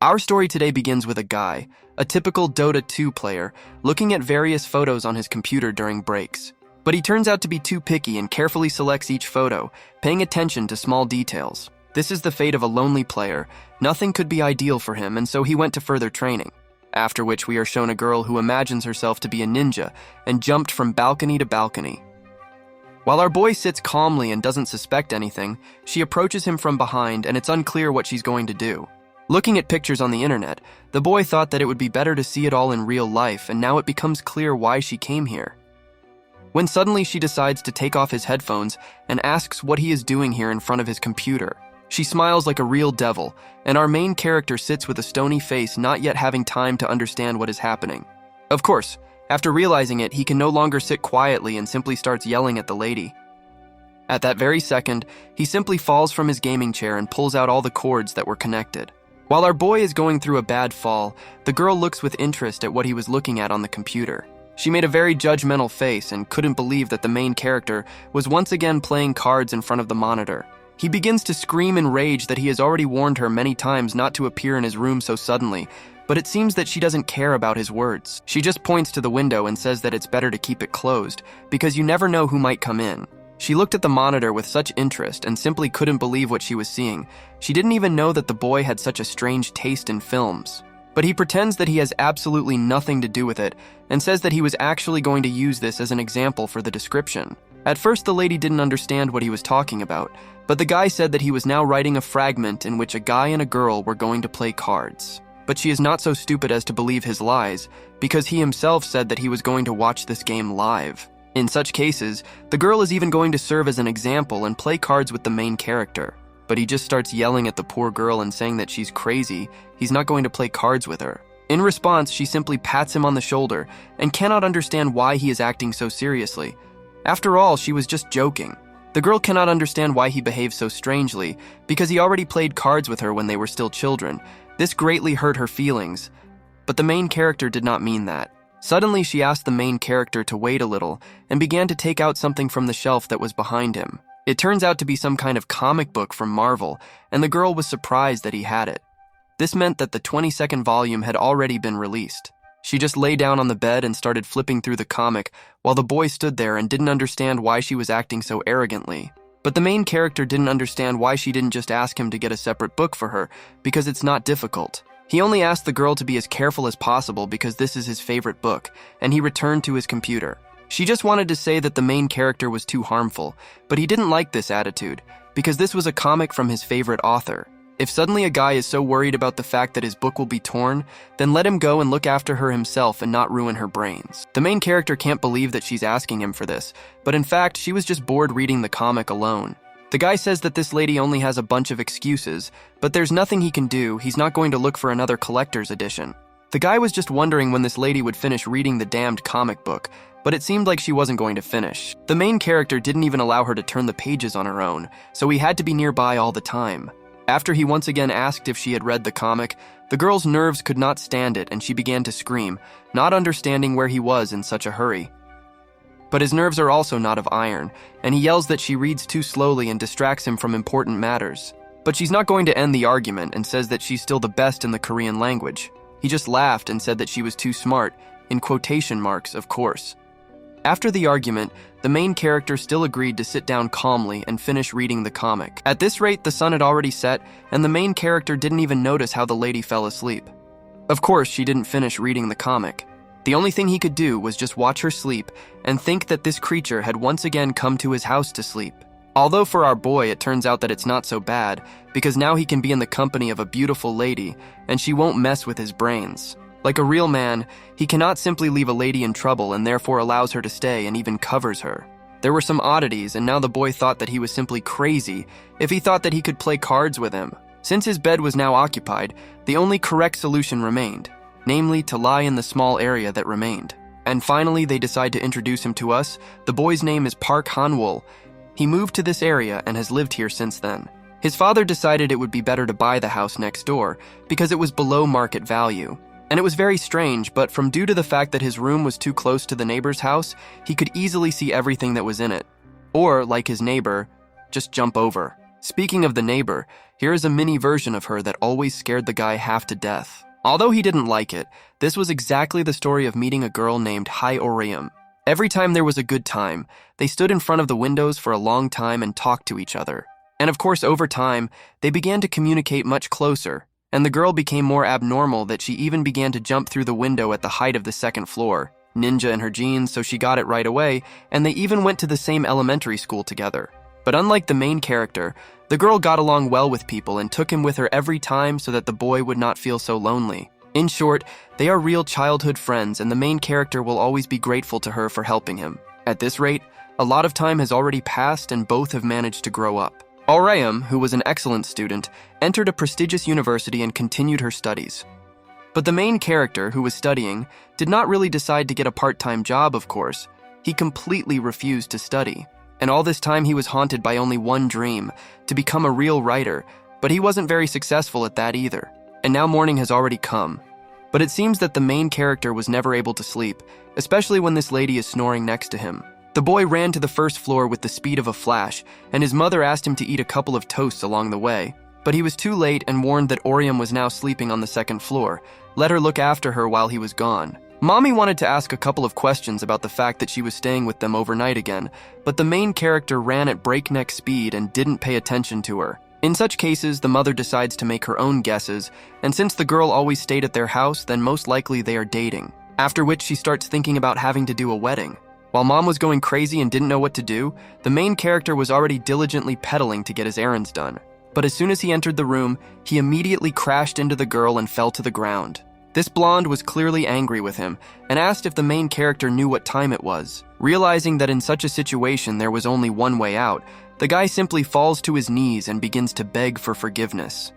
Our story today begins with a guy, a typical Dota 2 player, looking at various photos on his computer during breaks. But he turns out to be too picky and carefully selects each photo, paying attention to small details. This is the fate of a lonely player. Nothing could be ideal for him, and so he went to further training. After which we are shown a girl who imagines herself to be a ninja and jumped from balcony to balcony. While our boy sits calmly and doesn't suspect anything, she approaches him from behind and it's unclear what she's going to do. Looking at pictures on the internet, the boy thought that it would be better to see it all in real life, and now it becomes clear why she came here. When suddenly she decides to take off his headphones and asks what he is doing here in front of his computer. She smiles like a real devil, and our main character sits with a stony face, not yet having time to understand what is happening. Of course, after realizing it, he can no longer sit quietly and simply starts yelling at the lady. At that very second, he simply falls from his gaming chair and pulls out all the cords that were connected. While our boy is going through a bad fall, the girl looks with interest at what he was looking at on the computer. She made a very judgmental face and couldn't believe that the main character was once again playing cards in front of the monitor. He begins to scream in rage that he has already warned her many times not to appear in his room so suddenly, but it seems that she doesn't care about his words. She just points to the window and says that it's better to keep it closed, because you never know who might come in. She looked at the monitor with such interest and simply couldn't believe what she was seeing. She didn't even know that the boy had such a strange taste in films. But he pretends that he has absolutely nothing to do with it and says that he was actually going to use this as an example for the description. At first, the lady didn't understand what he was talking about, but the guy said that he was now writing a fragment in which a guy and a girl were going to play cards. But she is not so stupid as to believe his lies, because he himself said that he was going to watch this game live. In such cases, the girl is even going to serve as an example and play cards with the main character. But he just starts yelling at the poor girl and saying that she's crazy, he's not going to play cards with her. In response, she simply pats him on the shoulder and cannot understand why he is acting so seriously. After all, she was just joking. The girl cannot understand why he behaves so strangely, because he already played cards with her when they were still children. This greatly hurt her feelings, but the main character did not mean that. Suddenly, she asked the main character to wait a little and began to take out something from the shelf that was behind him. It turns out to be some kind of comic book from Marvel, and the girl was surprised that he had it. This meant that the 22nd volume had already been released. She just lay down on the bed and started flipping through the comic while the boy stood there and didn't understand why she was acting so arrogantly. But the main character didn't understand why she didn't just ask him to get a separate book for her, because it's not difficult. He only asked the girl to be as careful as possible because this is his favorite book, and he returned to his computer. She just wanted to say that the main character was too harmful, but he didn't like this attitude, because this was a comic from his favorite author. If suddenly a guy is so worried about the fact that his book will be torn, then let him go and look after her himself and not ruin her brains. The main character can't believe that she's asking him for this, but in fact, she was just bored reading the comic alone. The guy says that this lady only has a bunch of excuses, but there's nothing he can do. He's not going to look for another collector's edition. The guy was just wondering when this lady would finish reading the damned comic book, but it seemed like she wasn't going to finish. The main character didn't even allow her to turn the pages on her own, so he had to be nearby all the time. After he once again asked if she had read the comic, the girl's nerves could not stand it and she began to scream, not understanding where he was in such a hurry. But his nerves are also not of iron, and he yells that she reads too slowly and distracts him from important matters. But she's not going to end the argument and says that she's still the best in the Korean language. He just laughed and said that she was too smart, in quotation marks, of course. After the argument, the main character still agreed to sit down calmly and finish reading the comic. At this rate, the sun had already set, and the main character didn't even notice how the lady fell asleep. Of course, she didn't finish reading the comic. The only thing he could do was just watch her sleep and think that this creature had once again come to his house to sleep. Although for our boy, it turns out that it's not so bad, because now he can be in the company of a beautiful lady, and she won't mess with his brains. Like a real man, he cannot simply leave a lady in trouble and therefore allows her to stay and even covers her. There were some oddities, and now the boy thought that he was simply crazy if he thought that he could play cards with him. Since his bed was now occupied, the only correct solution remained, namely to lie in the small area that remained. And finally, they decide to introduce him to us. The boy's name is Park Han-wol. He moved to this area and has lived here since then. His father decided it would be better to buy the house next door because it was below market value. And it was very strange, but from due to the fact that his room was too close to the neighbor's house, he could easily see everything that was in it. Or, like his neighbor, just jump over. Speaking of the neighbor, here is a mini version of her that always scared the guy half to death. Although he didn't like it, this was exactly the story of meeting a girl named Orium. Every time there was a good time, they stood in front of the windows for a long time and talked to each other. And of course, over time, they began to communicate much closer, and the girl became more abnormal that she even began to jump through the window at the height of the second floor. Ninja in her genes, so she got it right away, and they even went to the same elementary school together. But unlike the main character, the girl got along well with people and took him with her every time so that the boy would not feel so lonely. In short, they are real childhood friends, and the main character will always be grateful to her for helping him. At this rate, a lot of time has already passed and both have managed to grow up. Orium, who was an excellent student, entered a prestigious university and continued her studies. But the main character, who was studying, did not really decide to get a part-time job, of course. He completely refused to study. And all this time he was haunted by only one dream, to become a real writer, but he wasn't very successful at that either. And now morning has already come. But it seems that the main character was never able to sleep, especially when this lady is snoring next to him. The boy ran to the first floor with the speed of a flash, and his mother asked him to eat a couple of toasts along the way. But he was too late and warned that Orium was now sleeping on the second floor. Let her look after her while he was gone. Mommy wanted to ask a couple of questions about the fact that she was staying with them overnight again, but the main character ran at breakneck speed and didn't pay attention to her. In such cases, the mother decides to make her own guesses, and since the girl always stayed at their house, then most likely they are dating. After which she starts thinking about having to do a wedding. While mom was going crazy and didn't know what to do, the main character was already diligently pedaling to get his errands done. But as soon as he entered the room, he immediately crashed into the girl and fell to the ground. This blonde was clearly angry with him and asked if the main character knew what time it was. Realizing that in such a situation there was only one way out, the guy simply falls to his knees and begins to beg for forgiveness.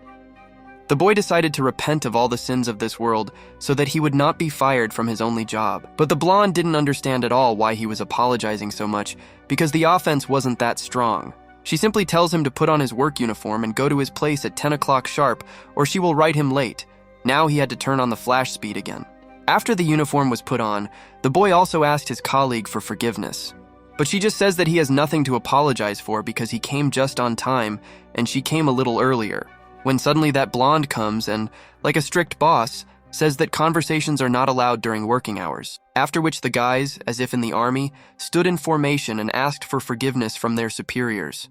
The boy decided to repent of all the sins of this world so that he would not be fired from his only job. But the blonde didn't understand at all why he was apologizing so much, because the offense wasn't that strong. She simply tells him to put on his work uniform and go to his place at 10 o'clock sharp, or she will write him late. Now he had to turn on the flash speed again. After the uniform was put on, the boy also asked his colleague for forgiveness. But she just says that he has nothing to apologize for because he came just on time and she came a little earlier. When suddenly that blonde comes and, like a strict boss, says that conversations are not allowed during working hours. After which the guys, as if in the army, stood in formation and asked for forgiveness from their superiors.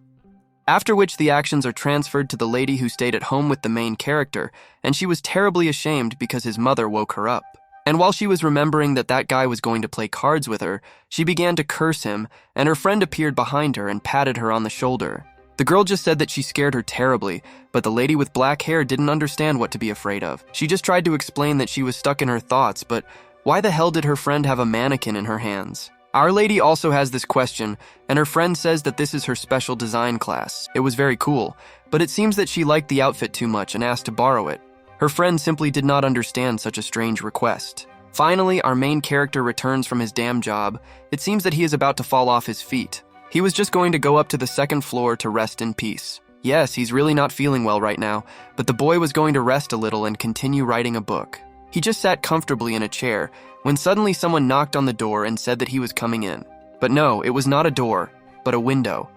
After which the actions are transferred to the lady who stayed at home with the main character, and she was terribly ashamed because his mother woke her up. And while she was remembering that that guy was going to play cards with her, she began to curse him, and her friend appeared behind her and patted her on the shoulder. The girl just said that she scared her terribly, but the lady with black hair didn't understand what to be afraid of. She just tried to explain that she was stuck in her thoughts, but why the hell did her friend have a mannequin in her hands? Our lady also has this question, and her friend says that this is her special design class. It was very cool, but it seems that she liked the outfit too much and asked to borrow it. Her friend simply did not understand such a strange request. Finally, our main character returns from his damn job. It seems that he is about to fall off his feet. He was just going to go up to the second floor to rest in peace. Yes, he's really not feeling well right now, but the boy was going to rest a little and continue writing a book. He just sat comfortably in a chair when suddenly someone knocked on the door and said that he was coming in. But no, it was not a door, but a window.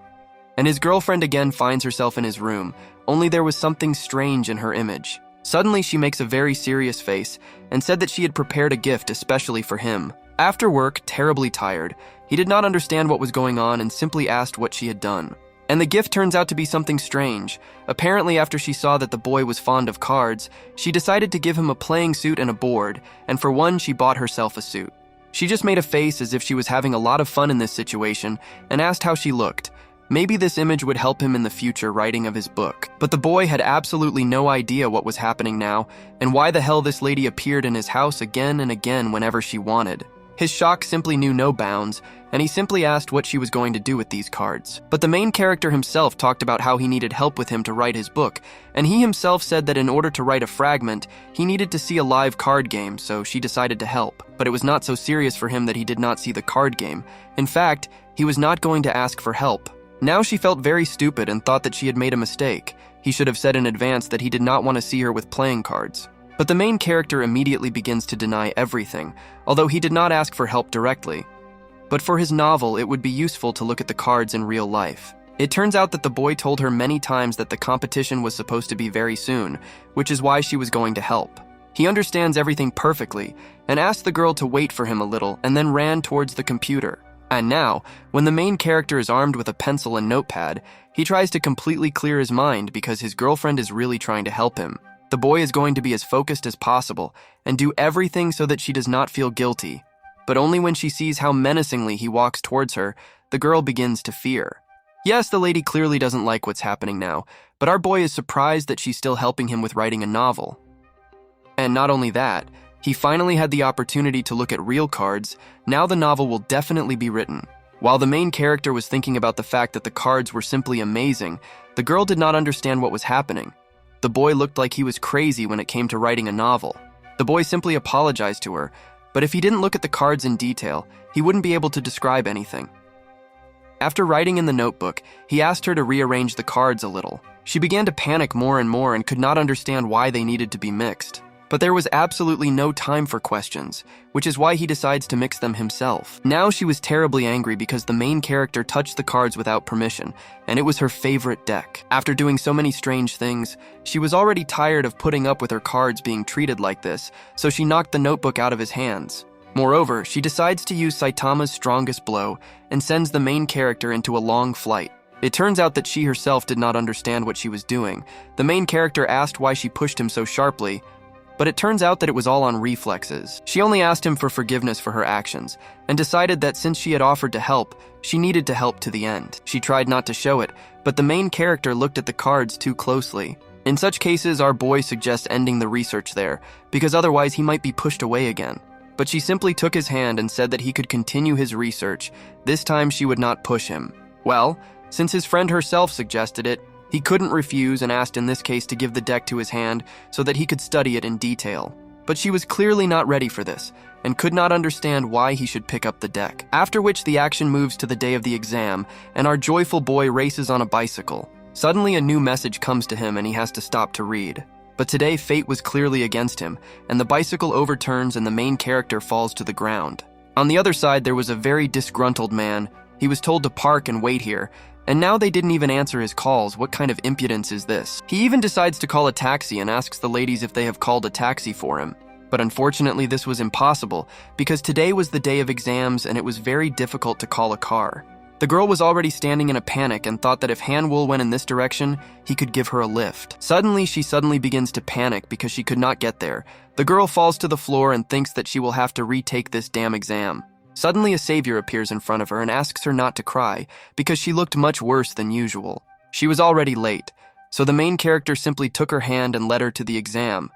And his girlfriend again finds herself in his room, only there was something strange in her image. Suddenly she makes a very serious face and said that she had prepared a gift especially for him. After work, terribly tired, he did not understand what was going on and simply asked what she had done. And the gift turns out to be something strange. Apparently, after she saw that the boy was fond of cards, she decided to give him a playing suit and a board, and for one, she bought herself a suit. She just made a face as if she was having a lot of fun in this situation and asked how she looked. Maybe this image would help him in the future writing of his book. But the boy had absolutely no idea what was happening now and why the hell this lady appeared in his house again and again whenever she wanted. His shock simply knew no bounds, and he simply asked what she was going to do with these cards. But the main character himself talked about how he needed help with him to write his book, and he himself said that in order to write a fragment, he needed to see a live card game, so she decided to help. But it was not so serious for him that he did not see the card game. In fact, he was not going to ask for help. Now she felt very stupid and thought that she had made a mistake. He should have said in advance that he did not want to see her with playing cards. But the main character immediately begins to deny everything, although he did not ask for help directly. But for his novel, it would be useful to look at the cards in real life. It turns out that the boy told her many times that the competition was supposed to be very soon, which is why she was going to help. He understands everything perfectly and asked the girl to wait for him a little and then ran towards the computer. And now, when the main character is armed with a pencil and notepad, he tries to completely clear his mind because his girlfriend is really trying to help him. The boy is going to be as focused as possible and do everything so that she does not feel guilty. But only when she sees how menacingly he walks towards her, the girl begins to fear. Yes, the lady clearly doesn't like what's happening now, but our boy is surprised that she's still helping him with writing a novel. And not only that, he finally had the opportunity to look at real cards. Now the novel will definitely be written. While the main character was thinking about the fact that the cards were simply amazing, the girl did not understand what was happening. The boy looked like he was crazy when it came to writing a novel. The boy simply apologized to her, but if he didn't look at the cards in detail, he wouldn't be able to describe anything. After writing in the notebook, he asked her to rearrange the cards a little. She began to panic more and could not understand why they needed to be mixed. But there was absolutely no time for questions, which is why he decides to mix them himself. Now she was terribly angry because the main character touched the cards without permission, and it was her favorite deck. After doing so many strange things, she was already tired of putting up with her cards being treated like this, so she knocked the notebook out of his hands. Moreover, she decides to use Saitama's strongest blow and sends the main character into a long flight. It turns out that she herself did not understand what she was doing. The main character asked why she pushed him so sharply, but it turns out that it was all on reflexes. She only asked him for forgiveness for her actions, and decided that since she had offered to help, she needed to help to the end. She tried not to show it, but the main character looked at the cards too closely. In such cases, our boy suggests ending the research there, because otherwise he might be pushed away again. But she simply took his hand and said that he could continue his research. This time she would not push him. Well, since his friend herself suggested it, he couldn't refuse and asked in this case to give the deck to his hand so that he could study it in detail. But she was clearly not ready for this and could not understand why he should pick up the deck. After which the action moves to the day of the exam, and our joyful boy races on a bicycle. Suddenly a new message comes to him and he has to stop to read. But today fate was clearly against him, and the bicycle overturns and the main character falls to the ground. On the other side, there was a very disgruntled man. He was told to park and wait here, and now they didn't even answer his calls. What kind of impudence is this? He even decides to call a taxi and asks the ladies if they have called a taxi for him. But unfortunately, this was impossible, because today was the day of exams and it was very difficult to call a car. The girl was already standing in a panic and thought that if Han-Wul went in this direction, he could give her a lift. She suddenly begins to panic because she could not get there. The girl falls to the floor and thinks that she will have to retake this damn exam. Suddenly a savior appears in front of her and asks her not to cry because she looked much worse than usual. She was already late, so the main character simply took her hand and led her to the exam.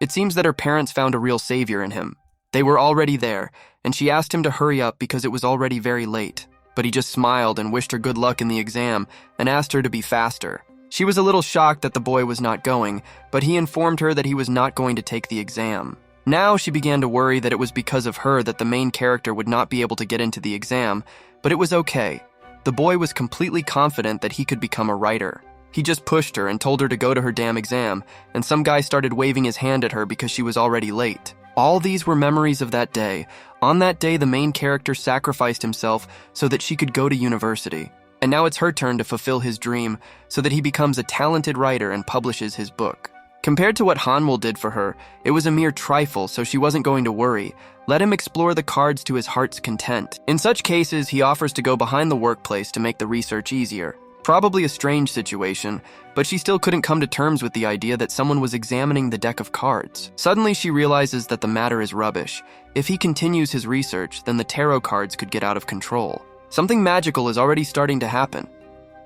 It seems that her parents found a real savior in him. They were already there, and she asked him to hurry up because it was already very late. But he just smiled and wished her good luck in the exam and asked her to be faster. She was a little shocked that the boy was not going, but he informed her that he was not going to take the exam. Now she began to worry that it was because of her that the main character would not be able to get into the exam, but it was okay. The boy was completely confident that he could become a writer. He just pushed her and told her to go to her damn exam, and some guy started waving his hand at her because she was already late. All these were memories of that day. On that day, the main character sacrificed himself so that she could go to university. And now it's her turn to fulfill his dream so that he becomes a talented writer and publishes his book. Compared to what Han-Wul did for her, it was a mere trifle, so she wasn't going to worry. Let him explore the cards to his heart's content. In such cases, he offers to go behind the workplace to make the research easier. Probably a strange situation, but she still couldn't come to terms with the idea that someone was examining the deck of cards. Suddenly she realizes that the matter is rubbish. If he continues his research, then the tarot cards could get out of control. Something magical is already starting to happen.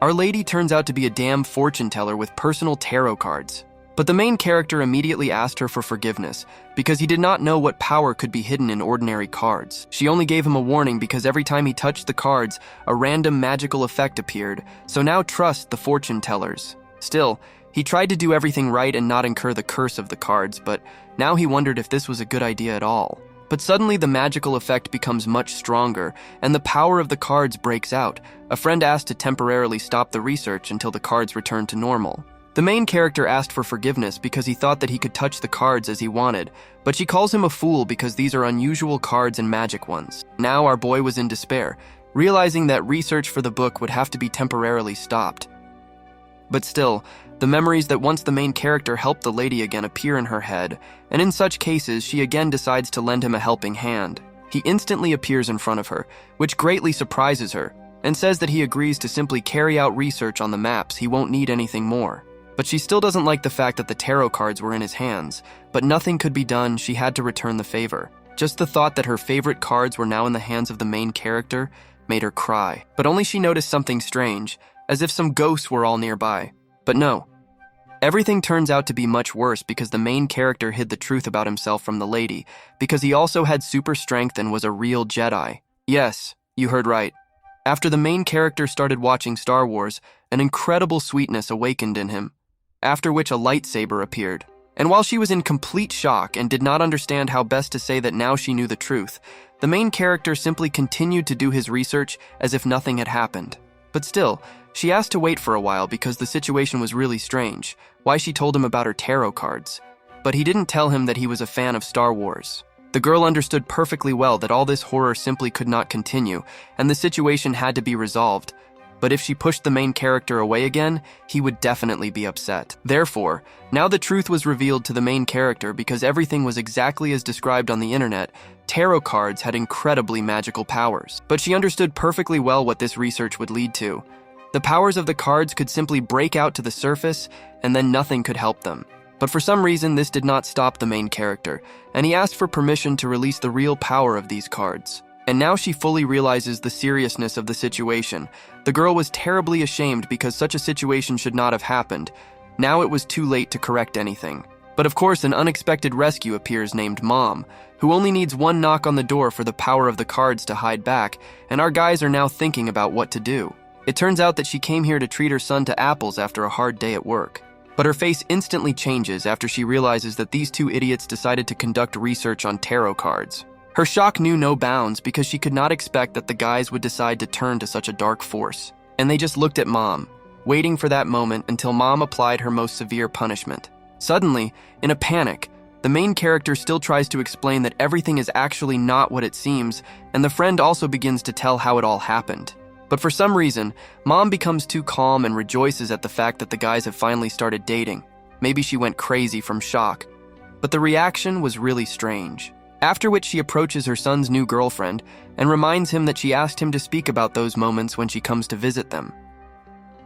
Our lady turns out to be a damn fortune teller with personal tarot cards. But the main character immediately asked her for forgiveness because he did not know what power could be hidden in ordinary cards. She only gave him a warning because every time he touched the cards, a random magical effect appeared, so now trust the fortune tellers. Still, he tried to do everything right and not incur the curse of the cards, but now he wondered if this was a good idea at all. But suddenly the magical effect becomes much stronger, and the power of the cards breaks out. A friend asked to temporarily stop the research until the cards return to normal. The main character asked for forgiveness because he thought that he could touch the cards as he wanted, but she calls him a fool because these are unusual cards and magic ones. Now our boy was in despair, realizing that research for the book would have to be temporarily stopped. But still, the memories that once the main character helped the lady again appear in her head, and in such cases, she again decides to lend him a helping hand. He instantly appears in front of her, which greatly surprises her, and says that he agrees to simply carry out research on the maps. He won't need anything more. But she still doesn't like the fact that the tarot cards were in his hands, but nothing could be done. She had to return the favor. Just the thought that her favorite cards were now in the hands of the main character made her cry. But only she noticed something strange, as if some ghosts were all nearby. But no. Everything turns out to be much worse because the main character hid the truth about himself from the lady, because he also had super strength and was a real Jedi. Yes, you heard right. After the main character started watching Star Wars, an incredible sweetness awakened in him, after which a lightsaber appeared. And while she was in complete shock and did not understand how best to say that now she knew the truth, the main character simply continued to do his research as if nothing had happened. But still, she asked to wait for a while because the situation was really strange, why she told him about her tarot cards. But he didn't tell him that he was a fan of Star Wars. The girl understood perfectly well that all this horror simply could not continue, and the situation had to be resolved. But if she pushed the main character away again, he would definitely be upset. Therefore, now the truth was revealed to the main character because everything was exactly as described on the internet. Tarot cards had incredibly magical powers. But she understood perfectly well what this research would lead to. The powers of the cards could simply break out to the surface, and then nothing could help them. But for some reason, this did not stop the main character, and he asked for permission to release the real power of these cards. And now she fully realizes the seriousness of the situation. The girl was terribly ashamed because such a situation should not have happened. Now it was too late to correct anything. But of course, an unexpected rescue appears named Mom, who only needs one knock on the door for the power of the cards to hide back, and our guys are now thinking about what to do. It turns out that she came here to treat her son to apples after a hard day at work. But her face instantly changes after she realizes that these two idiots decided to conduct research on tarot cards. Her shock knew no bounds because she could not expect that the guys would decide to turn to such a dark force. And they just looked at Mom, waiting for that moment until Mom applied her most severe punishment. Suddenly, in a panic, the main character still tries to explain that everything is actually not what it seems, and the friend also begins to tell how it all happened. But for some reason, Mom becomes too calm and rejoices at the fact that the guys have finally started dating. Maybe she went crazy from shock. But the reaction was really strange. After which she approaches her son's new girlfriend and reminds him that she asked him to speak about those moments when she comes to visit them.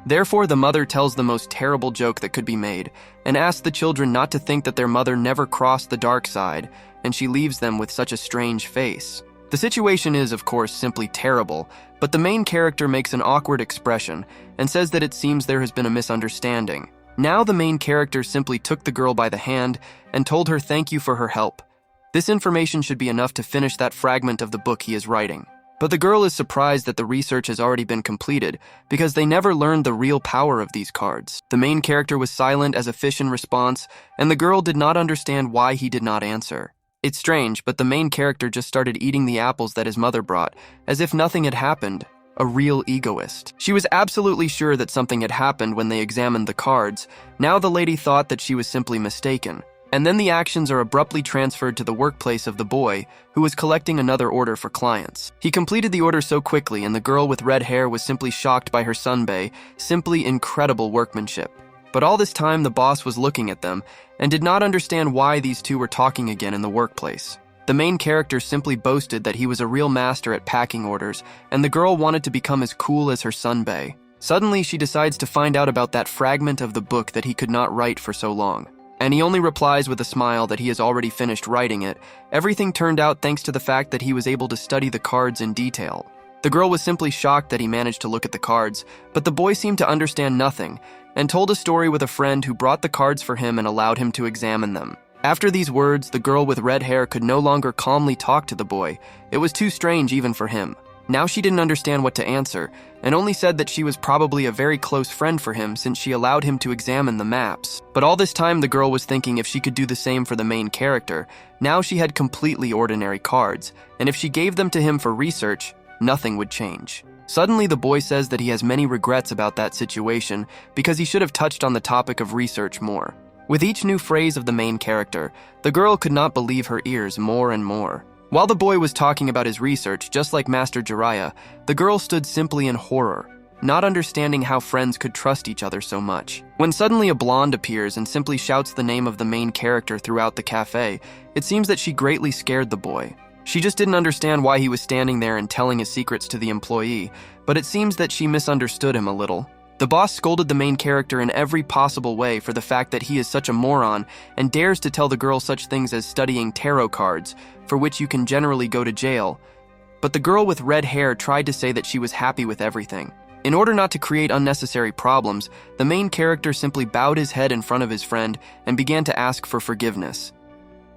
Therefore, the mother tells the most terrible joke that could be made and asks the children not to think that their mother never crossed the dark side, and she leaves them with such a strange face. The situation is, of course, simply terrible, but the main character makes an awkward expression and says that it seems there has been a misunderstanding. Now the main character simply took the girl by the hand and told her thank you for her help. This information should be enough to finish that fragment of the book he is writing. But the girl is surprised that the research has already been completed because they never learned the real power of these cards. The main character was silent as a fish in response, and the girl did not understand why he did not answer. It's strange, but the main character just started eating the apples that his mother brought, as if nothing had happened. A real egoist. She was absolutely sure that something had happened when they examined the cards. Now the lady thought that she was simply mistaken. And then the actions are abruptly transferred to the workplace of the boy, who was collecting another order for clients. He completed the order so quickly, and the girl with red hair was simply shocked by her sunbae. Simply incredible workmanship. But all this time, the boss was looking at them and did not understand why these two were talking again in the workplace. The main character simply boasted that he was a real master at packing orders, and the girl wanted to become as cool as her sunbae. Suddenly, she decides to find out about that fragment of the book that he could not write for so long. And he only replies with a smile that he has already finished writing it. Everything turned out thanks to the fact that he was able to study the cards in detail. The girl was simply shocked that he managed to look at the cards, but the boy seemed to understand nothing, and told a story with a friend who brought the cards for him and allowed him to examine them. After these words, the girl with red hair could no longer calmly talk to the boy. It was too strange even for him. Now she didn't understand what to answer, and only said that she was probably a very close friend for him since she allowed him to examine the maps. But all this time the girl was thinking if she could do the same for the main character. Now she had completely ordinary cards, and if she gave them to him for research, nothing would change. Suddenly the boy says that he has many regrets about that situation because he should have touched on the topic of research more. With each new phrase of the main character, the girl could not believe her ears more and more. While the boy was talking about his research, just like Master Jiraiya, the girl stood simply in horror, not understanding how friends could trust each other so much. When suddenly a blonde appears and simply shouts the name of the main character throughout the cafe, it seems that she greatly scared the boy. She just didn't understand why he was standing there and telling his secrets to the employee, but it seems that she misunderstood him a little. The boss scolded the main character in every possible way for the fact that he is such a moron and dares to tell the girl such things as studying tarot cards, for which you can generally go to jail. But the girl with red hair tried to say that she was happy with everything. In order not to create unnecessary problems, the main character simply bowed his head in front of his friend and began to ask for forgiveness.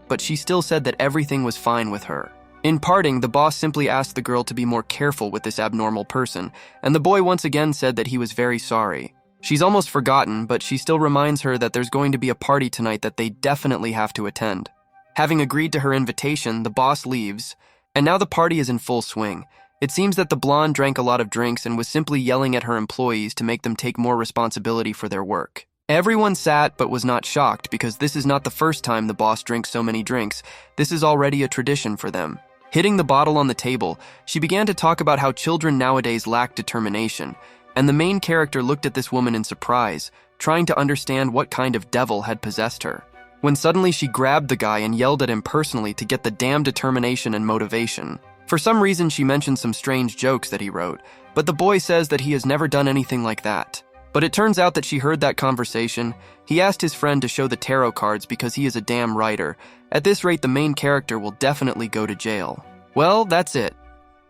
But she still said that everything was fine with her. In parting, the boss simply asked the girl to be more careful with this abnormal person, and the boy once again said that he was very sorry. She's almost forgotten, but she still reminds her that there's going to be a party tonight that they definitely have to attend. Having agreed to her invitation, the boss leaves, and now the party is in full swing. It seems that the blonde drank a lot of drinks and was simply yelling at her employees to make them take more responsibility for their work. Everyone sat but was not shocked because this is not the first time the boss drinks so many drinks. This is already a tradition for them. Hitting the bottle on the table, she began to talk about how children nowadays lack determination, and the main character looked at this woman in surprise, trying to understand what kind of devil had possessed her. When suddenly she grabbed the guy and yelled at him personally to get the damn determination and motivation. For some reason, she mentioned some strange jokes that he wrote, but the boy says that he has never done anything like that. But it turns out that she heard that conversation. He asked his friend to show the tarot cards because he is a damn writer. At this rate, the main character will definitely go to jail. Well, that's it.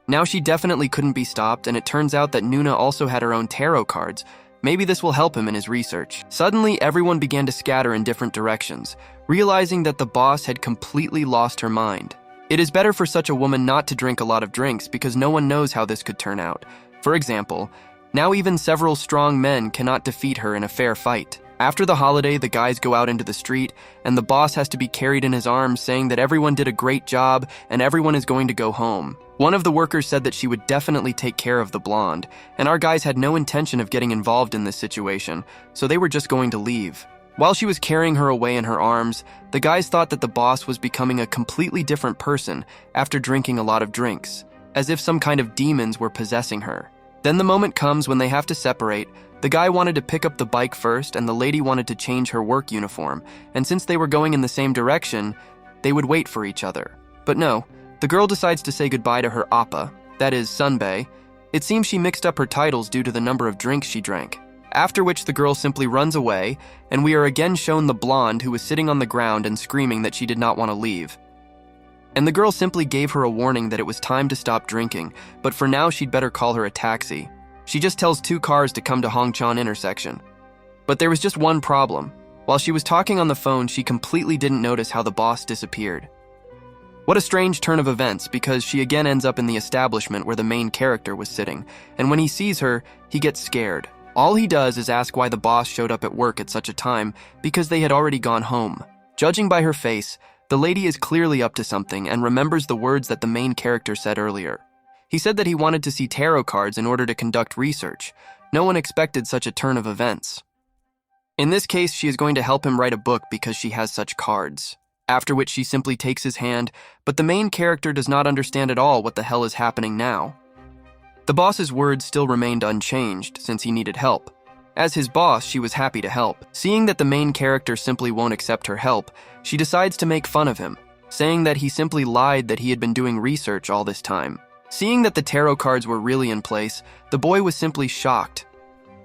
Now she definitely couldn't be stopped, and it turns out that Nuna also had her own tarot cards. Maybe this will help him in his research. Suddenly, everyone began to scatter in different directions, realizing that the boss had completely lost her mind. It is better for such a woman not to drink a lot of drinks because no one knows how this could turn out. For example, now even several strong men cannot defeat her in a fair fight. After the holiday, the guys go out into the street, and the boss has to be carried in his arms, saying that everyone did a great job and everyone is going to go home. One of the workers said that she would definitely take care of the blonde, and our guys had no intention of getting involved in this situation, so they were just going to leave. While she was carrying her away in her arms, the guys thought that the boss was becoming a completely different person after drinking a lot of drinks, as if some kind of demons were possessing her. Then the moment comes when they have to separate. The guy wanted to pick up the bike first, and the lady wanted to change her work uniform, and since they were going in the same direction, they would wait for each other. But no, the girl decides to say goodbye to her appa, that is, Sunbae. It seems she mixed up her titles due to the number of drinks she drank. After which the girl simply runs away, and we are again shown the blonde who was sitting on the ground and screaming that she did not want to leave. And the girl simply gave her a warning that it was time to stop drinking, but for now she'd better call her a taxi. She just tells 2 cars to come to Hongchan intersection. But there was just one problem. While she was talking on the phone, she completely didn't notice how the boss disappeared. What a strange turn of events, because she again ends up in the establishment where the main character was sitting, and when he sees her, he gets scared. All he does is ask why the boss showed up at work at such a time, because they had already gone home. Judging by her face, the lady is clearly up to something and remembers the words that the main character said earlier. He said that he wanted to see tarot cards in order to conduct research. No one expected such a turn of events. In this case, she is going to help him write a book because she has such cards. After which she simply takes his hand, but the main character does not understand at all what the hell is happening now. The boss's words still remained unchanged since he needed help. As his boss, she was happy to help. Seeing that the main character simply won't accept her help, she decides to make fun of him, saying that he simply lied that he had been doing research all this time. Seeing that the tarot cards were really in place, the boy was simply shocked.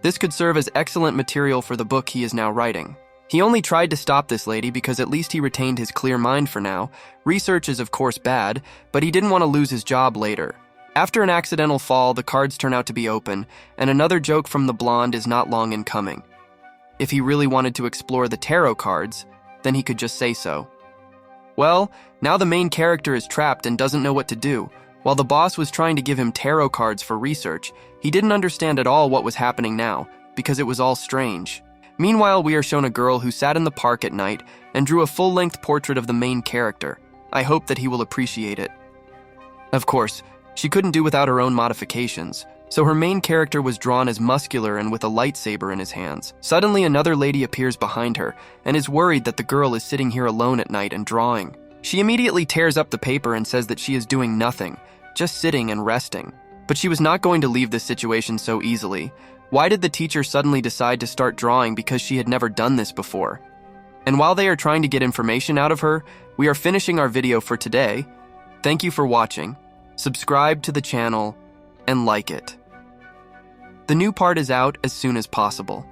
This could serve as excellent material for the book he is now writing. He only tried to stop this lady because at least he retained his clear mind for now. Research is of course bad, but he didn't want to lose his job later. After an accidental fall, the cards turn out to be open, and another joke from the blonde is not long in coming. If he really wanted to explore the tarot cards, then he could just say so. Well, now the main character is trapped and doesn't know what to do. While the boss was trying to give him tarot cards for research, he didn't understand at all what was happening now, because it was all strange. Meanwhile, we are shown a girl who sat in the park at night and drew a full-length portrait of the main character. I hope that he will appreciate it. Of course, she couldn't do without her own modifications, so her main character was drawn as muscular and with a lightsaber in his hands. Suddenly, another lady appears behind her and is worried that the girl is sitting here alone at night and drawing. She immediately tears up the paper and says that she is doing nothing, just sitting and resting. But she was not going to leave this situation so easily. Why did the teacher suddenly decide to start drawing because she had never done this before? And while they are trying to get information out of her, we are finishing our video for today. Thank you for watching. Subscribe to the channel and like it. The new part is out as soon as possible.